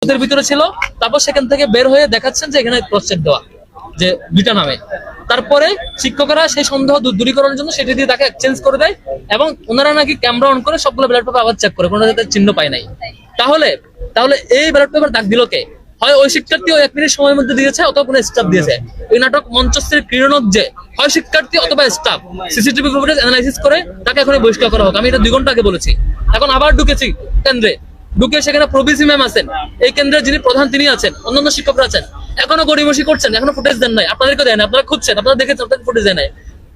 ওদের ভিতরে ছিল, তারপর সেখান থেকে বের হয়ে দেখাচ্ছেন যে এখানে ক্রস চেক দেওয়া যে দুইটা নামে। তারপরে শিক্ষকরা সেই সন্দেহ দূরীকরণের জন্য সেটি দিয়ে তাকে এক্সচেঞ্জ করে দেয় এবং ওনারা নাকি ক্যামেরা অন করে সবগুলো ব্যালট পেপার আবার চেক করে, কোনো চিহ্ন পায় নাই। তাহলে তাহলে এই ব্যালট পেপার দাগ দিল কে? হয় ওই শিক্ষার্থী ওই 1 মিনিট সময়ের মধ্যে দিয়েছে, অথবা কোনো স্টাফ দিয়েছে। এই নাটক মঞ্চস্থের ক্রীড়নক যে হয় শিক্ষার্থী অথবা স্টাফ, সিসিটিভি ফুটেজ অ্যানালাইসিস করে তাকে এখন বহিষ্কার করা হোক। আমি এটা 2 ঘন্টা আগে বলেছি। এখন আবার ঢুকেছি কেন্দ্রে, ঢুকে সেখানে প্রভিসি ম্যাম আছেন, এই কেন্দ্রের যিনি প্রধান তিনি আছেন, অন্যান্য শিক্ষকরা আছেন, এখনো গড়িমসি করছেন, এখনো ফুটেজ দেন নাই। আপনাদেরকে দেয় না, আপনারা খুঁজছেন, আপনারা দেখেছেন, আপনাদের ফুটেজ দেয় নাই।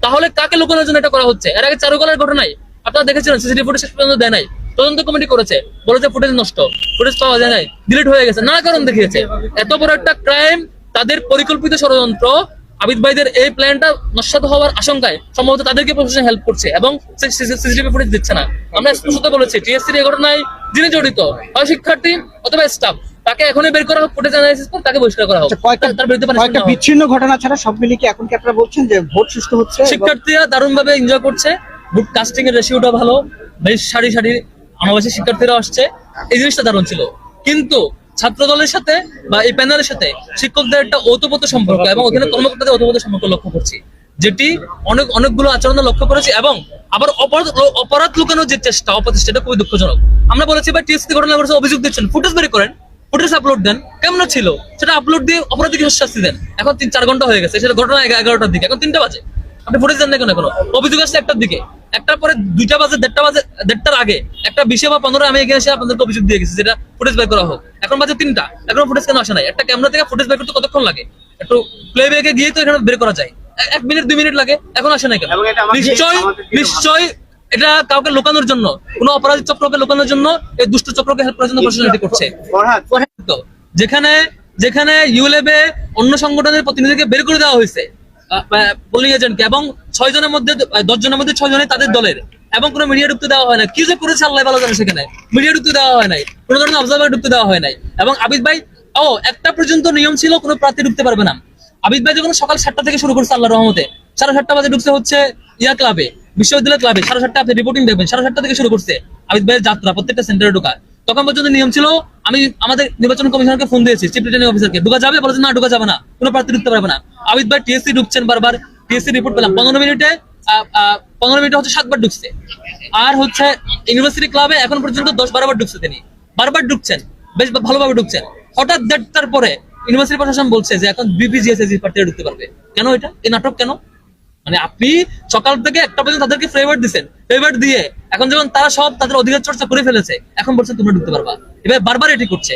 তাহলে কাকে লুকানোর জন্য এটা করা হচ্ছে? এর আগে চারুকলার ঘটনায় আপনারা দেখেছিলেন সিসিটিভি ফুটেজ শেষ পর্যন্ত দেয় নাই, তদন্ত কমিটি করেছে, বলেছে ফুটেজ নষ্ট, ফুটেজ পাওয়া যায় নাই, ডিলিট হয়ে গেছে, নানা কারণ দেখিয়েছে। এত বড় একটা ক্রাইম, তাদের পরিকল্পিত ষড়যন্ত্র, আবিদ ভাইদের এই প্ল্যানটা নস্যাৎ হওয়ার আশঙ্কায় সম্ভবত তাদেরকে প্রশাসন হেল্প করছে এবং সিসিটিভি ফুটেজ দিচ্ছে না। আমরা স্পষ্ট বলেছি টিএসসির এই ঘটনায় যিনি জড়িত, হয় শিক্ষার্থী অথবা স্টাফ, তাকে এখনই বের করা হোক, ফুটেজ অ্যানালাইসিস করে তাকে বহিষ্কার করা হোক। তার বিরুদ্ধে কয়েকটা বিচ্ছিন্ন ঘটনা ছাড়া সব মিলিয়ে কি এখন কি আপনারা বলছেন যে ভোট সুষ্ঠু হচ্ছে? শিক্ষার্থীরা দারুণ ভাবে এনজয় করছে, ভোট কাস্টিং এর রেশিওটা ভালো, বেশ সারি সারি আনাবাসী শিক্ষার্থীরা আসছে, এই জিনিসটা দারুণ ছিল। কিন্তু ছাত্র দলের সাথে বা এই প্যানেলের সাথে শিক্ষকদের একটা ওতপ্রোত সম্পর্ক এবং ওখানে কর্মকর্তাদের ওতপ্রোত সম্পর্ক লক্ষ্য করছি, যেটি অনেকগুলো আচরণ লক্ষ্য করেছি। এবং আবার অপরাধ লুকানোর যে চেষ্টা, অপচেষ্টা, এটা খুবই দুঃখজনক। আমরা বলেছি ভাই টিএসসি ঘটনা ঘটেছে, অভিযোগ দিচ্ছেন, ফুটেজ বের করেন, ফুটেজ আপলোড দেন, কেমন ছিল সেটা আপলোড দিয়ে অপরাধীকে শাস্তি দেন। এখন 3-4 ঘন্টা হয়ে গেছে, সেটা ঘটনা 11টার দিকে, এখন 3টা বাজে, আপনি ফুটেজ দেন না কেন? এখনো অভিযোগ আসছে 1টার দিকে, 1টার পরে 2টা বাজে, 1:30টার আগে, 1:20 বা 15 আমি এগিয়ে এসে আপনাদেরকে অভিযোগ দিয়ে গেছি যেটা ফুটেজ বের করা হোক। এখন বাজে 3টা, এখনো ফুটেজ কেন আসে নাই? একটা ক্যামেরা থেকে ফুটেজ বের করতে কতক্ষণ লাগে? একটু প্লেব্যাকে গিয়ে তো এখানে বের করা যায়, 1 মিনিট 2 মিনিট লাগে, এখন আসে নাই কেন? নিশ্চয় এটা কাউকে লুকানোর জন্য, কোন অপরাধী চক্রকে লুকানোর জন্য, এই দুষ্ট চক্রকে হেল্প করার জন্য প্রশাসন এটি করছে। যেখানে যেখানে ইউলেবে অন্য সংগঠনের প্রতিনিধিকে বের করে দেওয়া হয়েছে, পোলিং এজেন্টকে, এবং 6 জনের মধ্যে 10 জনের মধ্যে 6 জনই তাদের দলের, এবং কোনো মিডিয়া ঢুকতে দেওয়া হয় না। কি যে করেছে আল্লাহ ভালো জানে, সেখানে মিডিয়া ঢুকতে দেওয়া হয় নাই, কোনো ধরনের অবজারভার ঢুকতে দেওয়া হয় নাই। এবং আবিদ ভাই, 1টা পর্যন্ত নিয়ম ছিল কোনো প্রার্থী ঢুকতে পারবে না। আবিদ ভাই যখন সকাল 7টা থেকে শুরু করছে আল্লাহর রহমতে, 7:30 বাজে ঢুকছে হচ্ছে ক্লাবে, বিশ্ববিদ্যালয় ক্লাবে, 7:30 আপনি রিপোর্টিং দেখবেন, 7:30 থেকে শুরু করছে আবিদ ভাইয়ের যাত্রা প্রত্যেকটা সেন্টারে ঢোকা। তখন পর্যন্ত নিয়ম ছিল, আমি আমাদের নির্বাচন কমিশনারকে ফোন দিয়েছি, চিফ রিটার্নিং অফিসারকে, ঢোকা যাবে? বলেছে না, ঢোকা যাবে না, কোনো প্রার্থী ঢুকতে পারবে না। আবিদ ভাই টিএসসি ঢুকছেন বারবার, টিএসসি রিপোর্ট পেলাম 15 মিনিটে হচ্ছে 7 বার ঢুকছে। আর হচ্ছে ইউনিভার্সিটি ক্লাবে এখন পর্যন্ত 10-12 বার ঢুকছে, তিনি বারবার ঢুকছেন, বেশ ভালোভাবে ঢুকছেন। হঠাৎ 1:30টার পরে ইউনিভার্সিটি প্রশাসন বলছে যে এখন বিপিজিএসএসি প্রার্থীরা ঢুকতে পারবে। কেন এটা? এই নাটক কেন? মানে আপনি সকাল থেকে 1টা পর্যন্ত তাদেরকে ফেভার দিচ্ছেন, ফেভার দিয়ে এখন যখন তারা সব তাদের অধিকার চর্চা করে ফেলেছে, এখন বলছেন তোমরা ঢুকতে পারবা। এবার বারবার এটি করছে।